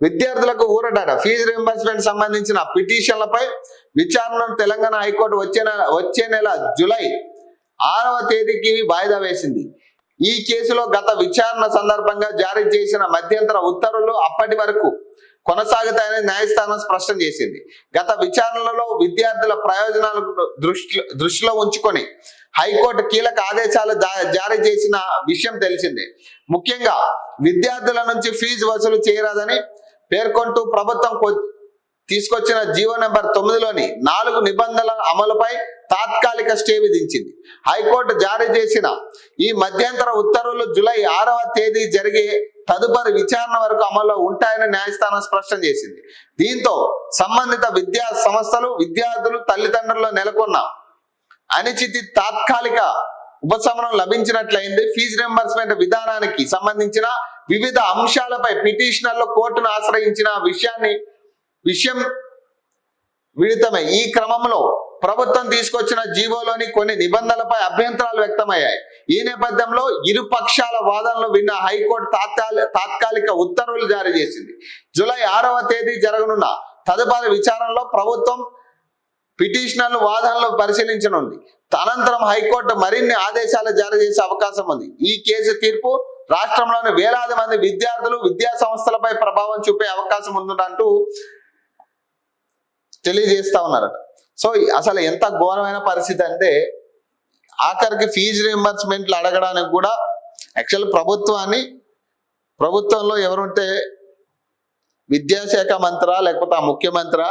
విద్యార్థులకు ఊరట. Fee reimbursement సంబంధించిన పిటిషన్లపై విచారణను తెలంగాణ హైకోర్టు వచ్చే నెల జూలై 6వ తేదీకి వాయిదా వేసింది. ఈ కేసులో గత విచారణ సందర్భంగా జారీ చేసిన మధ్యంతర ఉత్తర్వులు అప్పటి వరకు కొనసాగుతాయని న్యాయస్థానం స్పష్టం చేసింది. గత విచారణలలో విద్యార్థుల ప్రయోజనాలను దృష్టిలో ఉంచుకొని హైకోర్టు కీలక ఆదేశాలు జారీ చేసిన విషయం తెలిసిందే. ముఖ్యంగా విద్యార్థుల నుంచి ఫీజు వసూలు చేయరాదని పేర్కొంటూ ప్రభుత్వం తీసుకొచ్చిన జీవో నెంబర్ 9లోని 4 నిబంధనల అమలుపై తాత్కాలిక స్టే విధించింది. హైకోర్టు జారీ చేసిన ఈ మధ్యంతర ఉత్తర్వులు జూలై 6వ తేదీ జరిగే తదుపరి విచారణ వరకు అమల్లో ఉంటాయని న్యాయస్థానం స్పష్టం చేసింది. దీంతో సంబంధిత విద్యా సంస్థలు, విద్యార్థులు, తల్లిదండ్రులు నెలకొన్న అనిశ్చితి తాత్కాలిక ఉపశమనం లభించినట్లయింది. ఫీజు రీయింబర్స్మెంట్ విధానానికి సంబంధించిన వివిధ అంశాలపై పిటిషనర్లు కోర్టును ఆశ్రయించిన విషయం విదితమే. ఈ క్రమంలో ప్రభుత్వం తీసుకొచ్చిన జీవోలోని కొన్ని నిబంధనలపై అభ్యంతరాలు వ్యక్తమయ్యాయి. ఈ నేపథ్యంలో ఇరు పక్షాల వాదనలు విన్న హైకోర్టు తాత్కాలిక ఉత్తర్వులు జారీ చేసింది. జూలై 6వ తేదీ జరగనున్న తదుపరి విచారణలో ప్రభుత్వం పిటిషనర్లు వాదనలు పరిశీలించనుంది. అనంతరం హైకోర్టు మరిన్ని ఆదేశాలు జారీ చేసే అవకాశం ఉంది. ఈ కేసు తీర్పు రాష్ట్రంలోని వేలాది మంది విద్యార్థులు, విద్యా సంస్థలపై ప్రభావం చూపే అవకాశం ఉందంటూ తెలియజేస్తా ఉన్నారట. సో అసలు ఎంత ఘోరమైన పరిస్థితి అంటే ఆఖరికి ఫీజు రీయింబర్స్మెంట్లు అడగడానికి కూడా యాక్చువల్ ప్రభుత్వంలో ఎవరుంటే విద్యాశాఖ మంత్రా లేకపోతే ఆ ముఖ్యమంత్రి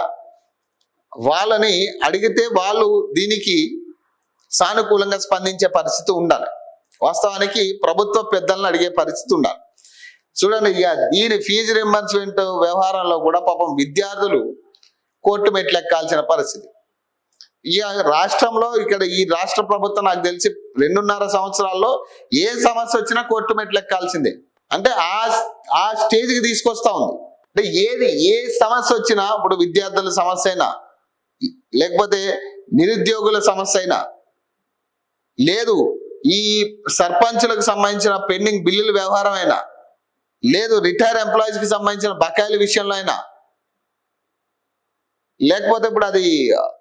వాళ్ళని అడిగితే వాళ్ళు దీనికి సానుకూలంగా స్పందించే పరిస్థితి ఉండాలి. వాస్తవానికి ప్రభుత్వ పెద్దలను అడిగే పరిస్థితి ఉండాలి. చూడండి, ఇక దీని ఫీజు రీయింబర్స్మెంట్ వ్యవహారంలో కూడా పాపం విద్యార్థులు కోర్టు మెట్లు ఎక్కాల్సిన పరిస్థితి. ఇక రాష్ట్రంలో ఈ రాష్ట్ర ప్రభుత్వం నాకు తెలిసి 2.5 సంవత్సరాల్లో ఏ సమస్య వచ్చినా కోర్టు మెట్లు ఎక్కాల్సిందే. అంటే ఆ స్టేజ్కి తీసుకొస్తా ఉంది. అంటే ఏ సమస్య వచ్చినా, ఇప్పుడు విద్యార్థుల సమస్య అయినా, లేకపోతే నిరుద్యోగుల సమస్య అయినా, లేదు ఈ సర్పంచులకు సంబంధించిన పెండింగ్ బిల్లుల వ్యవహారం అయినా, లేదు రిటైర్ ఎంప్లాయీస్ కి సంబంధించిన బకాయిల విషయంలో అయినా, లేకపోతే ఇప్పుడు అది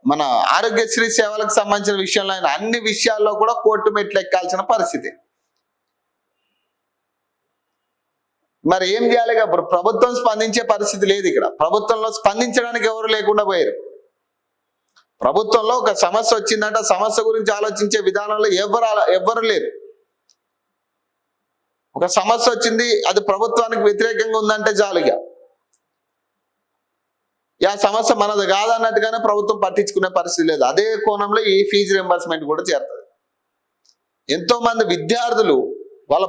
మన ఆరోగ్యశ్రీ సేవలకు సంబంధించిన విషయంలో అయినా, అన్ని విషయాల్లో కూడా కోర్టు మెట్లు ఎక్కాల్సిన పరిస్థితి. మరి ఏం చేయాలి? ప్రభుత్వం స్పందించే పరిస్థితి లేదు. ఇక్కడ ప్రభుత్వంలో స్పందించడానికి ఎవరు లేకుండా పోయారు. ప్రభుత్వంలో ఒక సమస్య వచ్చిందంటే సమస్య గురించి ఆలోచించే విధానంలో ఎవ్వరు లేరు. ఒక సమస్య వచ్చింది, అది ప్రభుత్వానికి వ్యతిరేకంగా ఉందంటే చాలుగా ఆ సమస్య మనది కాదన్నట్టుగానే ప్రభుత్వం పట్టించుకునే పరిస్థితి లేదు. అదే కోణంలో ఈ ఫీజు రీయింబర్స్మెంట్ కూడా చేరుతుంది. ఎంతో మంది విద్యార్థులు వాళ్ళ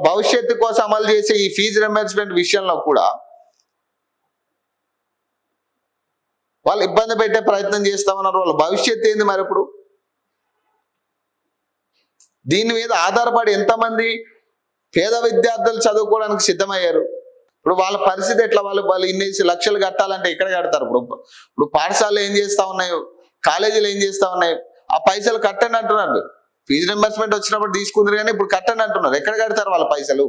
భవిష్యత్తు కోసం అమలు చేసే ఈ ఫీజు రీయింబర్స్మెంట్ విషయంలో కూడా వాళ్ళు ఇబ్బంది పెట్టే ప్రయత్నం చేస్తామన్నారు. వాళ్ళ భవిష్యత్తు ఏంది మరి? ఇప్పుడు దీని మీద ఆధారపడి ఎంతమంది పేద విద్యార్థులు చదువుకోవడానికి సిద్ధమయ్యారు. ఇప్పుడు వాళ్ళ పరిస్థితి ఎట్లా? వాళ్ళు ఇన్ని లక్షలు కట్టాలంటే ఎక్కడ కడతారు? ఇప్పుడు పాఠశాలలు ఏం చేస్తా ఉన్నాయి, కాలేజీలు ఏం చేస్తా ఉన్నాయి, ఆ పైసలు కట్టండి అంటున్నారు. ఫీజు రీయింబర్స్మెంట్ వచ్చినప్పుడు తీసుకుందరు కానీ ఇప్పుడు కట్టండి అంటున్నారు. ఎక్కడ కడతారు వాళ్ళ పైసలు?